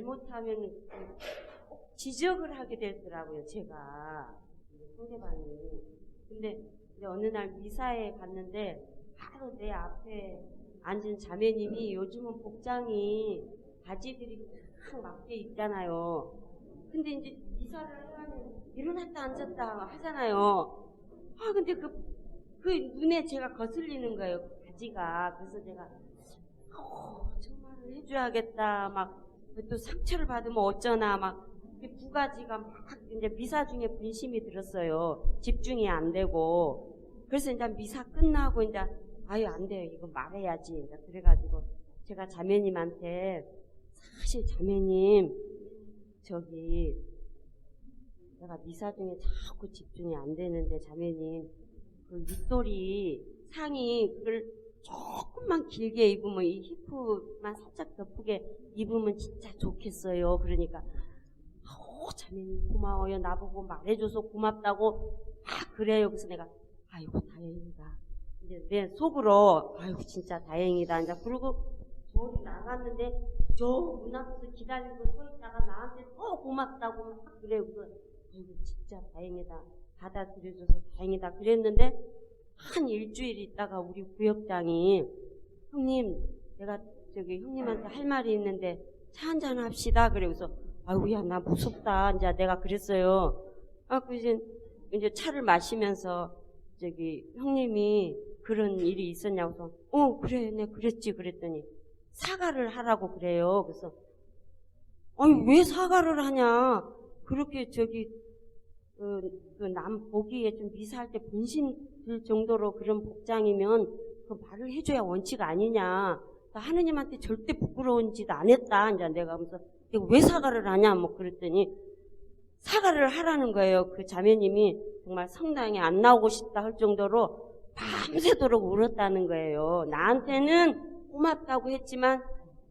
잘못하면 꼭 지적을 하게 되더라고요, 제가. 상대방이. 근데 이제 어느 날 미사에 갔는데 바로 내 앞에 앉은 자매님이 요즘은 복장이 바지들이 딱 맞게 입잖아요. 근데 이제 미사를 하려면 일어났다 앉았다 하잖아요. 근데 그 눈에 제가 거슬리는 거예요, 그 바지가. 그래서 제가 정말을 해줘야겠다. 막 또 상처를 받으면 어쩌나 막 두 가지가 막 이제 미사 중에 분심이 들었어요. 집중이 안 되고. 그래서 이제 미사 끝나고 이제 아유 안 돼요. 이거 말해야지. 이제 그래가지고 제가 자매님한테 사실 자매님 저기 내가 미사 중에 자꾸 집중이 안 되는데 자매님 그 윗돌이 상의 그걸 조금만 길게 입으면 이 히프만 살짝 덮게 입으면 진짜 좋겠어요. 그러니까 자매님 고마워요. 나보고 말해줘서 고맙다고 그래요. 그래서 내가 아이고 다행이다. 이제 내 속으로 아이고 진짜 다행이다. 이제 그러고 저기 나갔는데 저 문 앞에서 기다리고 서 있다가 나한테 고맙다고 막 그래요. 그래서 아이고 진짜 다행이다. 받아들여줘서 다행이다. 그랬는데 한 일주일 있다가 우리 구역장이 형님 내가 저기 형님한테 할 말이 있는데 차 한잔 합시다. 그래서 아이고야 나 무섭다. 이제 내가 그랬어요. 이제 차를 마시면서 저기 형님이 그런 일이 있었냐고 그래 네 그랬지 그랬더니 사과를 하라고 그래요. 그래서 아니 왜 사과를 하냐. 그렇게 저기 남 보기에 좀 미사할 때 분신 들 정도로 그런 복장이면 그 말을 해줘야 원칙 아니냐. 하느님한테 절대 부끄러운 짓 안 했다. 이제 내가 하면서 왜 사과를 하냐 뭐 그랬더니 사과를 하라는 거예요. 그 자매님이 정말 성당에 안 나오고 싶다 할 정도로 밤새도록 울었다는 거예요. 나한테는 고맙다고 했지만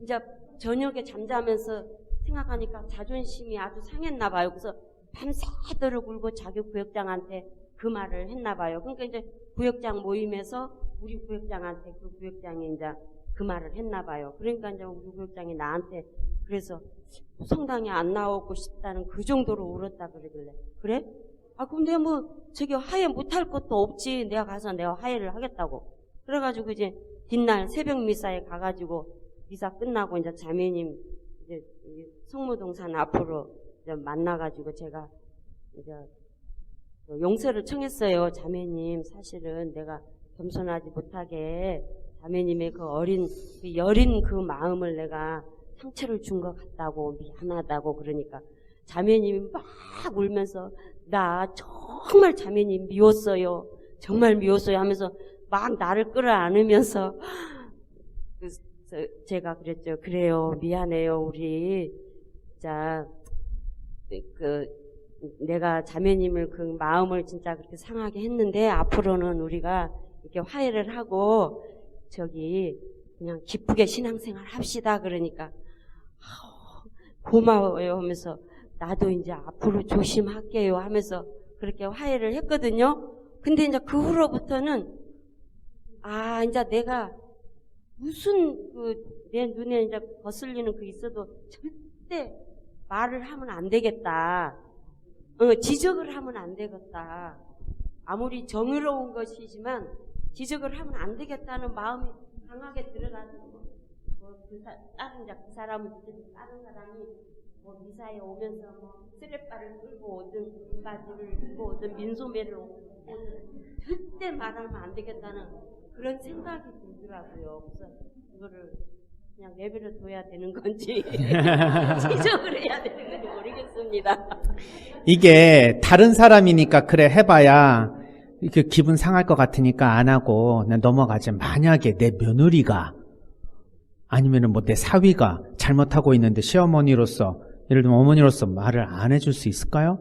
이제 저녁에 잠자면서 생각하니까 자존심이 아주 상했나 봐요. 그래서 밤새도록 울고 자기 구역장한테 그 말을 했나 봐요. 그러니까 이제 구역장 모임에서 우리 구역장한테 그 구역장이 이제 그 말을 했나 봐요. 그러니까 이제 우리 구역장이 나한테 그래서 성당에 안 나오고 싶다는 그 정도로 울었다 그러길래 그래? 근데 뭐 저기 화해 못할 것도 없지. 내가 가서 내가 화해를 하겠다고. 그래가지고 이제 뒷날 새벽 미사에 가가지고 미사 끝나고 이제 자매님 이제 성무동산 앞으로 이제 만나가지고 제가 이제 용서를 청했어요. 자매님 사실은 내가 겸손하지 못하게 자매님의 그 여린 그 마음을 내가 상처를 준 것 같다고 미안하다고. 그러니까 자매님이 막 울면서 나 정말 자매님 미웠어요. 정말 미웠어요 하면서 막 나를 끌어안으면서 제가 그랬죠. 그래요. 미안해요. 우리 내가 자매님을 그 마음을 진짜 그렇게 상하게 했는데 앞으로는 우리가 이렇게 화해를 하고 그냥 기쁘게 신앙생활 합시다. 그러니까 고마워요 하면서 나도 이제 앞으로 조심할게요 하면서 그렇게 화해를 했거든요. 근데 이제 그 후로부터는 이제 내가 무슨 내 눈에 이제 거슬리는 그 있어도 절대 말을 하면 안 되겠다. 지적을 하면 안 되겠다. 아무리 정의로운 것이지만 지적을 하면 안 되겠다는 마음이 강하게 들어가지고 그 사람은 다른 사람이 미사에 오면서 쓰레빠를 끌고 오든 금바지를 입고 오든 민소매를 오든 절대 말하면 안 되겠다는 그런 생각이 들더라고요. 그래서 이거를 그냥 내버려 둬야 되는 건지 지적을 해야 되는 건지 모르겠습니다. 이게 다른 사람이니까 그래 해봐야 이렇게 기분 상할 것 같으니까 안 하고 그냥 넘어가지. 만약에 내 며느리가 아니면은 뭐 내 사위가 잘못하고 있는데 시어머니로서 예를 들면 어머니로서 말을 안 해줄 수 있을까요?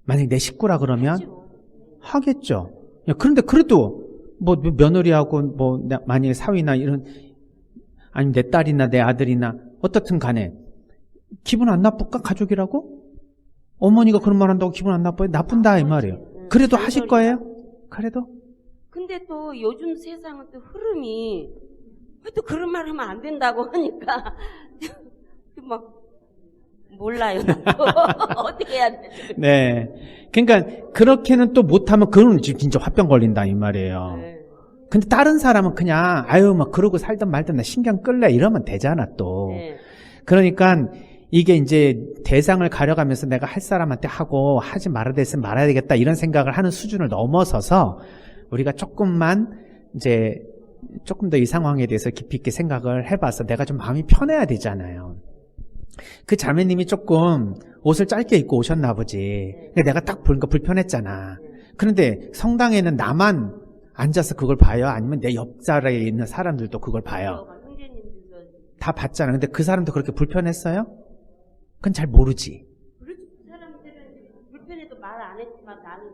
만약에 내 식구라 그러면 하겠죠. 그런데 그래도 뭐 며느리하고 뭐 만약에 사위나 이런 아니면 내 딸이나 내 아들이나 어떻든 간에 기분 안 나쁠까? 가족이라고? 어머니가 그런 말 한다고 기분 안 나빠요? 나쁜다 이 말이에요. 그래도 하실 거예요? 그래도? 근데 또 요즘 세상은 또 흐름이 또 그런 말 하면 안 된다고 하니까 막 몰라요. 어떻게 해야 되지? 네. 그러니까 그렇게는 또 못하면 그건 진짜 화병 걸린다 이 말이에요. 네. 근데 다른 사람은 그냥 아유 막 그러고 살든 말든 나 신경 끌래 이러면 되잖아 또. 네. 그러니까 이게 이제 대상을 가려가면서 내가 할 사람한테 하고 하지 말아야 됐으면 말아야 되겠다 이런 생각을 하는 수준을 넘어서서 우리가 조금만 이제 조금 더 이 상황에 대해서 깊이 있게 생각을 해봐서 내가 좀 마음이 편해야 되잖아요. 그 자매님이 조금 옷을 짧게 입고 오셨나 보지. 근데 내가 딱 보니까 불편했잖아. 그런데 성당에는 나만 앉아서 그걸 봐요? 아니면 내 옆자리에 있는 사람들도 그걸 봐요? 형제님들도 다 봤잖아. 근데 그 사람도 그렇게 불편했어요? 그건 잘 모르지. 그렇죠. 그 사람들은 불편해도 말 안 했지만 나는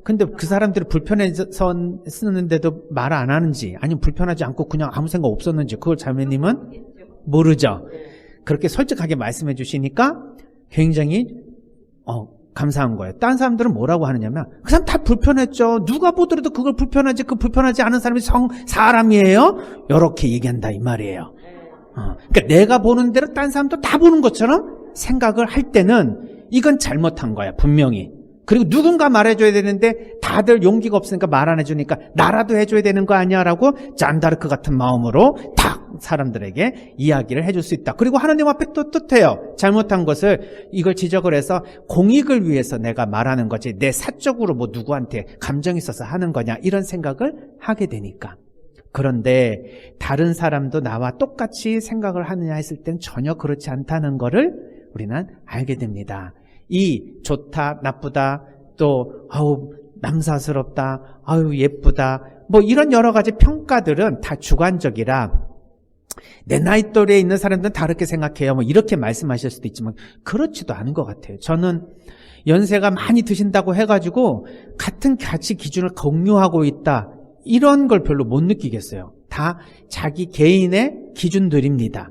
근데 그 사람들이 불편해서 쓰는데도 말 안 하는지 아니면 불편하지 않고 그냥 아무 생각 없었는지 그걸 자매님은 모르죠. 그렇게 솔직하게 말씀해 주시니까 굉장히 감사한 거예요. 다른 사람들은 뭐라고 하느냐면 그 사람 다 불편했죠. 누가 보더라도 그걸 불편하지 그 불편하지 않은 사람이 사람이에요? 이렇게 얘기한다 이 말이에요. 그러니까 내가 보는 대로 다른 사람도 다 보는 것처럼 생각을 할 때는 이건 잘못한 거야 분명히. 그리고 누군가 말해줘야 되는데 다들 용기가 없으니까 말 안 해주니까 나라도 해줘야 되는 거 아니야 라고 잔다르크 같은 마음으로 딱 사람들에게 이야기를 해줄 수 있다. 그리고 하나님 앞에 또 뜻해요. 잘못한 것을 이걸 지적을 해서 공익을 위해서 내가 말하는 거지 내 사적으로 뭐 누구한테 감정이 있어서 하는 거냐 이런 생각을 하게 되니까. 그런데 다른 사람도 나와 똑같이 생각을 하느냐 했을 땐 전혀 그렇지 않다는 거를 우리는 알게 됩니다. 이 좋다, 나쁘다, 또 남사스럽다, 예쁘다, 뭐 이런 여러 가지 평가들은 다 주관적이라 내 나이 또래에 있는 사람들은 다르게 생각해요. 뭐 이렇게 말씀하실 수도 있지만 그렇지도 않은 것 같아요. 저는 연세가 많이 드신다고 해가지고 같은 가치 기준을 공유하고 있다. 이런 걸 별로 못 느끼겠어요. 다 자기 개인의 기준들입니다.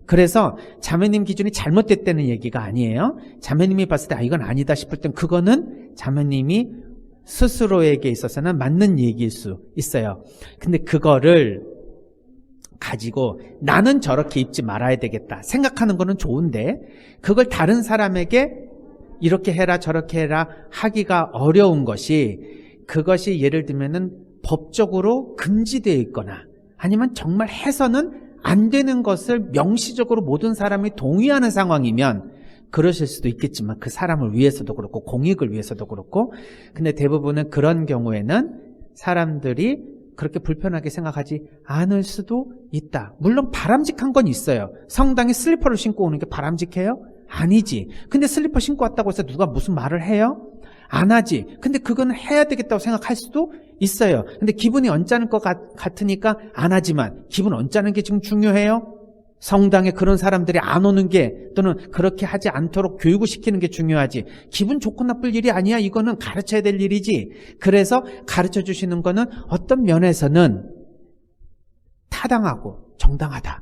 그래서 자매님 기준이 잘못됐다는 얘기가 아니에요. 자매님이 봤을 때 이건 아니다 싶을 땐 그거는 자매님이 스스로에게 있어서는 맞는 얘기일 수 있어요. 근데 그거를 가지고 나는 저렇게 입지 말아야 되겠다 생각하는 거는 좋은데 그걸 다른 사람에게 이렇게 해라 저렇게 해라 하기가 어려운 것이 그것이 예를 들면은 법적으로 금지되어 있거나 아니면 정말 해서는 안 되는 것을 명시적으로 모든 사람이 동의하는 상황이면 그러실 수도 있겠지만 그 사람을 위해서도 그렇고 공익을 위해서도 그렇고 근데 대부분은 그런 경우에는 사람들이 그렇게 불편하게 생각하지 않을 수도 있다. 물론 바람직한 건 있어요. 성당에 슬리퍼를 신고 오는 게 바람직해요? 아니지. 근데 슬리퍼 신고 왔다고 해서 누가 무슨 말을 해요? 안 하지. 근데 그거는 해야 되겠다고 생각할 수도 있어요. 근데 기분이 언짢을 것 같으니까 안 하지만 기분 언짢은 게 지금 중요해요? 성당에 그런 사람들이 안 오는 게 또는 그렇게 하지 않도록 교육을 시키는 게 중요하지. 기분 좋고 나쁠 일이 아니야. 이거는 가르쳐야 될 일이지. 그래서 가르쳐 주시는 거는 어떤 면에서는 타당하고 정당하다.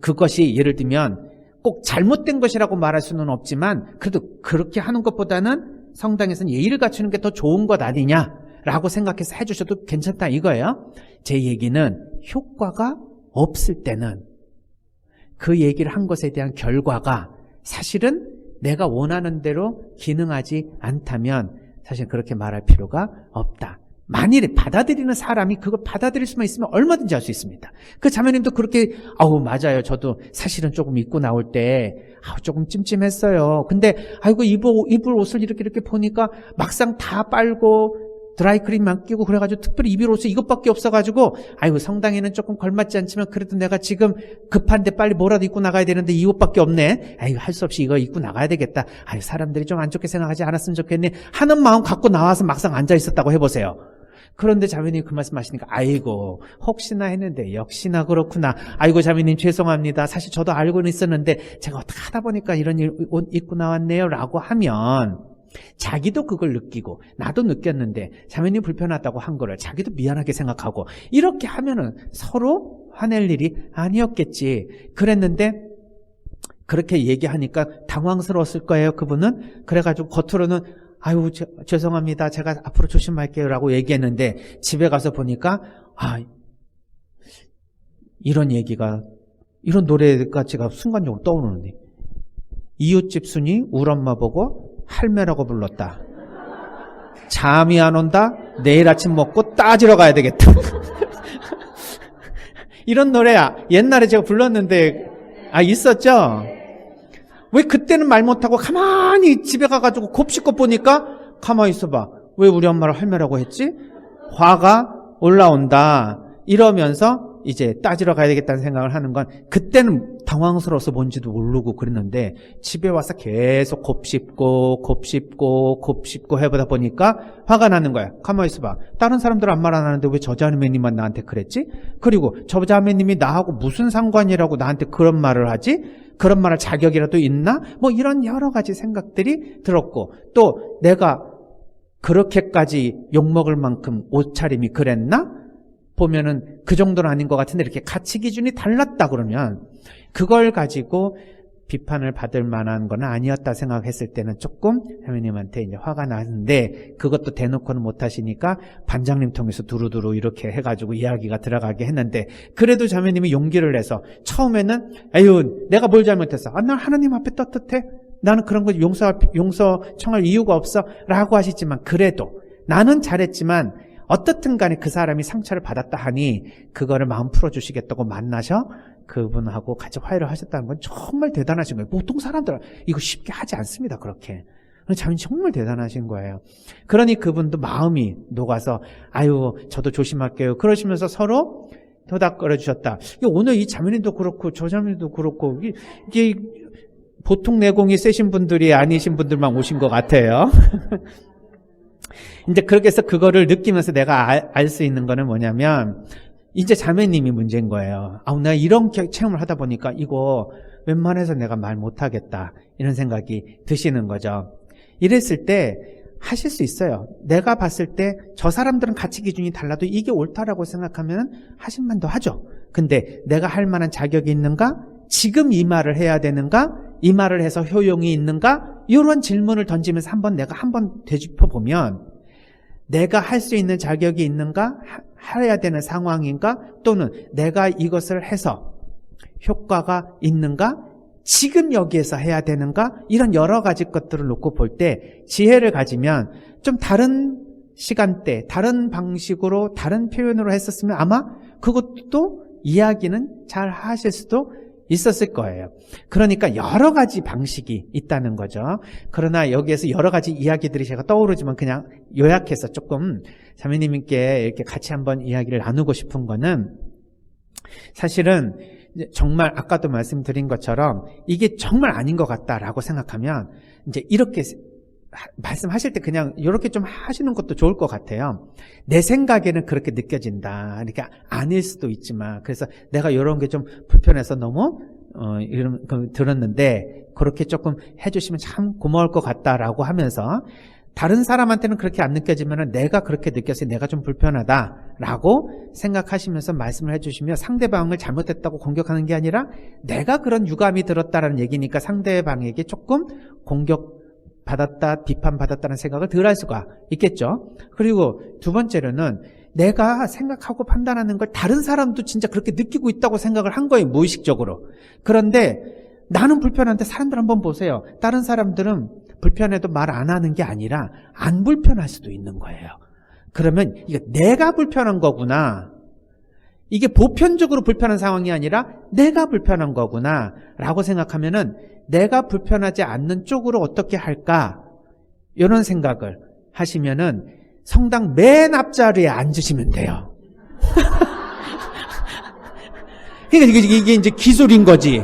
그것이 예를 들면 꼭 잘못된 것이라고 말할 수는 없지만 그래도 그렇게 하는 것보다는 성당에서는 예의를 갖추는 게 더 좋은 것 아니냐라고 생각해서 해주셔도 괜찮다 이거예요. 제 얘기는 효과가 없을 때는 그 얘기를 한 것에 대한 결과가 사실은 내가 원하는 대로 기능하지 않다면 사실 그렇게 말할 필요가 없다. 만일에 받아들이는 사람이 그걸 받아들일 수만 있으면 얼마든지 할 수 있습니다. 그 자매님도 그렇게 맞아요. 저도 사실은 조금 입고 나올 때 조금 찜찜했어요. 근데 입을 옷을 이렇게 보니까 막상 다 빨고 드라이크림만 끼고 그래가지고 특별히 입을 옷이 이것밖에 없어가지고 성당에는 조금 걸맞지 않지만 그래도 내가 지금 급한데 빨리 뭐라도 입고 나가야 되는데 이 옷밖에 없네. 할 수 없이 이거 입고 나가야 되겠다. 사람들이 좀 안 좋게 생각하지 않았으면 좋겠네 하는 마음 갖고 나와서 막상 앉아 있었다고 해보세요. 그런데 자매님 그 말씀 하시니까 혹시나 했는데 역시나 그렇구나. 자매님 죄송합니다. 사실 저도 알고는 있었는데 제가 어떻게 하다 보니까 이런 옷 입고 나왔네요 라고 하면 자기도 그걸 느끼고 나도 느꼈는데 자매님 불편하다고 한 거를 자기도 미안하게 생각하고 이렇게 하면은 서로 화낼 일이 아니었겠지. 그랬는데 그렇게 얘기하니까 당황스러웠을 거예요. 그분은. 그래가지고 겉으로는 죄송합니다. 제가 앞으로 조심할게요 라고 얘기했는데 집에 가서 보니까 이런 얘기가 이런 노래가 제가 순간적으로 떠오르는데 이웃집 순이 우리 엄마 보고 할매라고 불렀다. 잠이 안 온다? 내일 아침 먹고 따지러 가야 되겠다. 이런 노래야. 옛날에 제가 불렀는데, 있었죠? 왜 그때는 말 못하고 가만히 집에 가가지고 곱씹고 보니까 가만히 있어봐. 왜 우리 엄마를 할매라고 했지? 화가 올라온다. 이러면서 이제 따지러 가야 되겠다는 생각을 하는 건 그때는 당황스러워서 뭔지도 모르고 그랬는데 집에 와서 계속 곱씹고 해보다 보니까 화가 나는 거야. 가만히 있어봐. 다른 사람들은 아무 말 안 하는데 왜 저 자매님만 나한테 그랬지? 그리고 저 자매님이 나하고 무슨 상관이라고 나한테 그런 말을 하지? 그런 말할 자격이라도 있나? 뭐 이런 여러 가지 생각들이 들었고 또 내가 그렇게까지 욕먹을 만큼 옷차림이 그랬나? 보면은 그 정도는 아닌 것 같은데 이렇게 가치 기준이 달랐다 그러면 그걸 가지고 비판을 받을 만한 건 아니었다 생각했을 때는 조금 자매님한테 이제 화가 나는데 그것도 대놓고는 못 하시니까 반장님 통해서 두루두루 이렇게 해가지고 이야기가 들어가게 했는데 그래도 자매님이 용기를 내서 처음에는 아유 내가 뭘 잘못했어? 난 하나님 앞에 떳떳해. 나는 그런 거 용서 청할 이유가 없어 라고 하시지만 그래도 나는 잘했지만 어떻든 간에 그 사람이 상처를 받았다 하니 그거를 마음 풀어주시겠다고 만나셔 그분하고 같이 화해를 하셨다는 건 정말 대단하신 거예요. 보통 사람들은 이거 쉽게 하지 않습니다. 그렇게. 자매님 정말 대단하신 거예요. 그러니 그분도 마음이 녹아서 아유 저도 조심할게요. 그러시면서 서로 토닥거려 주셨다. 오늘 이 자매님도 그렇고 저 자매님도 그렇고 이게 보통 내공이 세신 분들이 아니신 분들만 오신 것 같아요. 이제 그렇게 해서 그거를 느끼면서 내가 알 수 있는 거는 뭐냐면 이제 자매님이 문제인 거예요. 내가 이런 체험을 하다 보니까 이거 웬만해서 내가 말 못하겠다 이런 생각이 드시는 거죠. 이랬을 때 하실 수 있어요. 내가 봤을 때 저 사람들은 가치 기준이 달라도 이게 옳다라고 생각하면 하실 만도 하죠. 근데 내가 할 만한 자격이 있는가? 지금 이 말을 해야 되는가? 이 말을 해서 효용이 있는가? 이런 질문을 던지면서 내가 한번 되짚어보면 내가 할 수 있는 자격이 있는가? 해야 되는 상황인가? 또는 내가 이것을 해서 효과가 있는가? 지금 여기에서 해야 되는가? 이런 여러 가지 것들을 놓고 볼 때 지혜를 가지면 좀 다른 시간대, 다른 방식으로, 다른 표현으로 했었으면 아마 그것도 이야기는 잘 하실 수도 있었을 거예요. 그러니까 여러 가지 방식이 있다는 거죠. 그러나 여기에서 여러 가지 이야기들이 제가 떠오르지만 그냥 요약해서 조금 자매님께 이렇게 같이 한번 이야기를 나누고 싶은 거는 사실은 정말 아까도 말씀드린 것처럼 이게 정말 아닌 것 같다라고 생각하면 이제 이렇게 말씀하실 때 그냥 이렇게 좀 하시는 것도 좋을 것 같아요. 내 생각에는 그렇게 느껴진다. 그러니까 아닐 수도 있지만 그래서 내가 이런 게 좀 불편해서 너무 이런 들었는데 그렇게 조금 해주시면 참 고마울 것 같다라고 하면서 다른 사람한테는 그렇게 안 느껴지면 내가 그렇게 느껴서 내가 좀 불편하다라고 생각하시면서 말씀을 해주시면 상대방을 잘못했다고 공격하는 게 아니라 내가 그런 유감이 들었다라는 얘기니까 상대방에게 조금 공격받았다, 비판받았다는 생각을 덜 할 수가 있겠죠. 그리고 두 번째로는 내가 생각하고 판단하는 걸 다른 사람도 진짜 그렇게 느끼고 있다고 생각을 한 거예요. 무의식적으로. 그런데 나는 불편한데 사람들 한번 보세요. 다른 사람들은 불편해도 말 안 하는 게 아니라 안 불편할 수도 있는 거예요. 그러면 이게 내가 불편한 거구나. 이게 보편적으로 불편한 상황이 아니라 내가 불편한 거구나 라고 생각하면은 내가 불편하지 않는 쪽으로 어떻게 할까? 이런 생각을 하시면은 성당 맨 앞자리에 앉으시면 돼요. 그러니까 이게 이제 기술인 거지.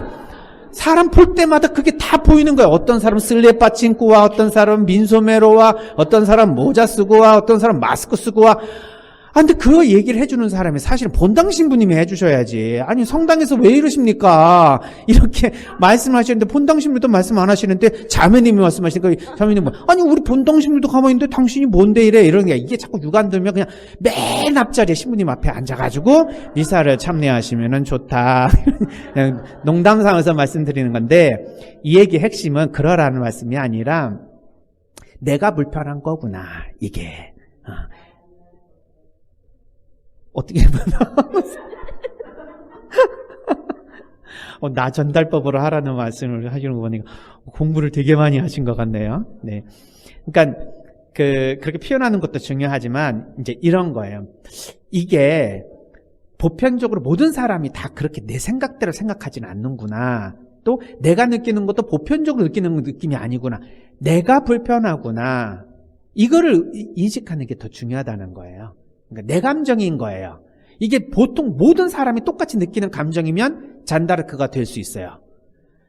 사람 볼 때마다 그게 다 보이는 거야. 어떤 사람 슬리퍼 신고 와, 어떤 사람 민소매로 와, 어떤 사람 모자 쓰고 와, 어떤 사람 마스크 쓰고 와. 근데 그 얘기를 해주는 사람이 사실은 본당 신부님이 해주셔야지. 아니 성당에서 왜 이러십니까? 이렇게 말씀하시는데 본당 신부도 말씀 안 하시는데 자매님이 말씀하시니까 자매님 아니 우리 본당 신부도 가만히 있는데 당신이 뭔데 이래 이러는 게 이게 자꾸 유감 들면 그냥 맨 앞자리에 신부님 앞에 앉아가지고 미사를 참여하시면은 좋다. 그냥 농담 삼아서 말씀드리는 건데 이 얘기 핵심은 그러라는 말씀이 아니라 내가 불편한 거구나 이게. 어떻게 보면 나 전달법으로 하라는 말씀을 하시는 거 보니까 공부를 되게 많이 하신 것 같네요. 네. 그러니까 그렇게 표현하는 것도 중요하지만 이제 이런 거예요. 이게 보편적으로 모든 사람이 다 그렇게 내 생각대로 생각하지는 않는구나. 또 내가 느끼는 것도 보편적으로 느끼는 느낌이 아니구나. 내가 불편하구나. 이거를 인식하는 게 더 중요하다는 거예요. 그러니까 내 감정인 거예요. 이게 보통 모든 사람이 똑같이 느끼는 감정이면 잔다르크가 될 수 있어요.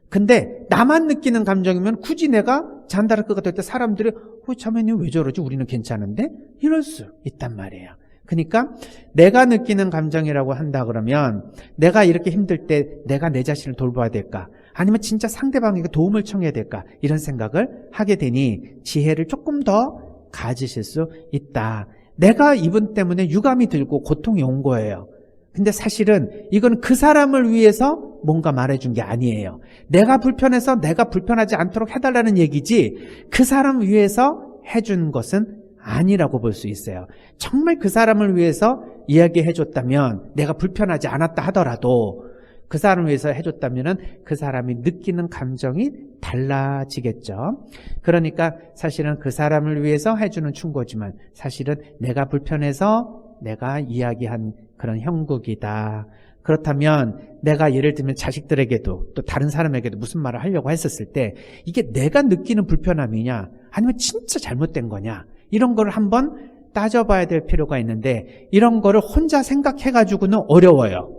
근데 나만 느끼는 감정이면 굳이 내가 잔다르크가 될 때 사람들이 자매님 왜 저러지? 우리는 괜찮은데? 이럴 수 있단 말이에요. 그러니까 내가 느끼는 감정이라고 한다 그러면 내가 이렇게 힘들 때 내가 내 자신을 돌봐야 될까? 아니면 진짜 상대방에게 도움을 청해야 될까? 이런 생각을 하게 되니 지혜를 조금 더 가지실 수 있다. 내가 이분 때문에 유감이 들고 고통이 온 거예요. 근데 사실은 이건 그 사람을 위해서 뭔가 말해준 게 아니에요. 내가 불편해서 내가 불편하지 않도록 해달라는 얘기지 그 사람 위해서 해준 것은 아니라고 볼 수 있어요. 정말 그 사람을 위해서 이야기해줬다면 내가 불편하지 않았다 하더라도 그 사람을 위해서 해줬다면 그 사람이 느끼는 감정이 달라지겠죠. 그러니까 사실은 그 사람을 위해서 해주는 충고지만 사실은 내가 불편해서 내가 이야기한 그런 형국이다. 그렇다면 내가 예를 들면 자식들에게도 또 다른 사람에게도 무슨 말을 하려고 했었을 때 이게 내가 느끼는 불편함이냐 아니면 진짜 잘못된 거냐 이런 걸 한번 따져봐야 될 필요가 있는데 이런 거를 혼자 생각해가지고는 어려워요.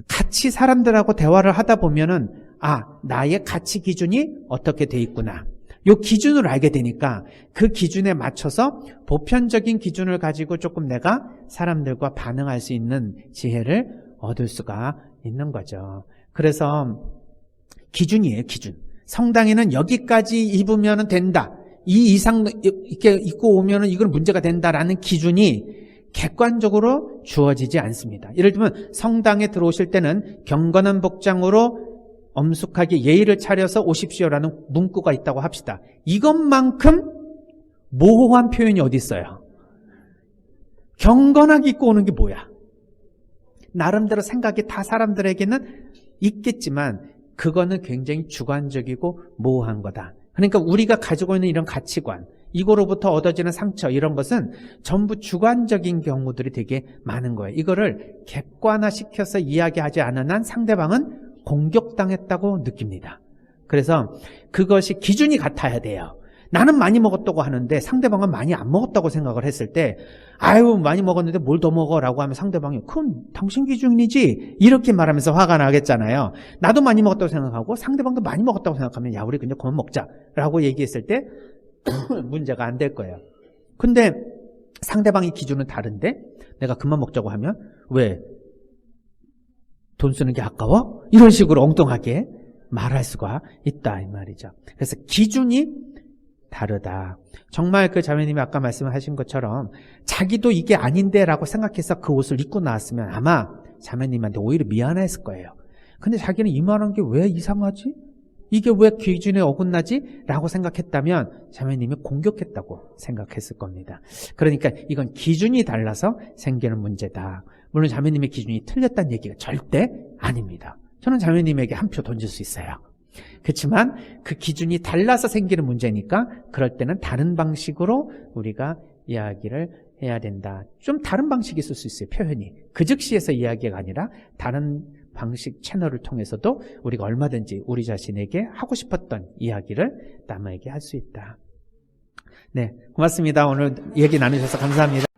같이 사람들하고 대화를 하다 보면은 나의 가치 기준이 어떻게 돼 있구나. 요 기준을 알게 되니까 그 기준에 맞춰서 보편적인 기준을 가지고 조금 내가 사람들과 반응할 수 있는 지혜를 얻을 수가 있는 거죠. 그래서 기준이에요, 기준. 성당에는 여기까지 입으면 된다. 이 이상 이렇게 입고 오면은 이건 문제가 된다라는 기준이 객관적으로 주어지지 않습니다. 예를 들면 성당에 들어오실 때는 경건한 복장으로 엄숙하게 예의를 차려서 오십시오라는 문구가 있다고 합시다. 이것만큼 모호한 표현이 어디 있어요? 경건하게 입고 오는 게 뭐야? 나름대로 생각이 다 사람들에게는 있겠지만 그거는 굉장히 주관적이고 모호한 거다. 그러니까 우리가 가지고 있는 이런 가치관, 이거로부터 얻어지는 상처 이런 것은 전부 주관적인 경우들이 되게 많은 거예요. 이거를 객관화시켜서 이야기하지 않은 한 상대방은 공격당했다고 느낍니다. 그래서 그것이 기준이 같아야 돼요. 나는 많이 먹었다고 하는데 상대방은 많이 안 먹었다고 생각을 했을 때 많이 먹었는데 뭘 더 먹어라고 하면 상대방이 그건 당신 기준이지 이렇게 말하면서 화가 나겠잖아요. 나도 많이 먹었다고 생각하고 상대방도 많이 먹었다고 생각하면 우리 그냥 그만 먹자라고 얘기했을 때 문제가 안 될 거예요. 근데 상대방의 기준은 다른데 내가 그만 먹자고 하면 왜? 돈 쓰는 게 아까워? 이런 식으로 엉뚱하게 말할 수가 있다 이 말이죠. 그래서 기준이 다르다. 정말 그 자매님이 아까 말씀하신 것처럼 자기도 이게 아닌데 라고 생각해서 그 옷을 입고 나왔으면 아마 자매님한테 오히려 미안했을 거예요. 근데 자기는 이만한 게 왜 이상하지? 이게 왜 기준에 어긋나지? 라고 생각했다면 자매님이 공격했다고 생각했을 겁니다. 그러니까 이건 기준이 달라서 생기는 문제다. 물론 자매님의 기준이 틀렸다는 얘기가 절대 아닙니다. 저는 자매님에게 한 표 던질 수 있어요. 그렇지만 그 기준이 달라서 생기는 문제니까 그럴 때는 다른 방식으로 우리가 이야기를 해야 된다. 좀 다른 방식이 있을 수 있어요. 표현이. 그 즉시에서 이야기가 아니라 다른 방식 채널을 통해서도 우리가 얼마든지 우리 자신에게 하고 싶었던 이야기를 남에게 할 수 있다. 네, 고맙습니다. 오늘 얘기 나누셔서 감사합니다.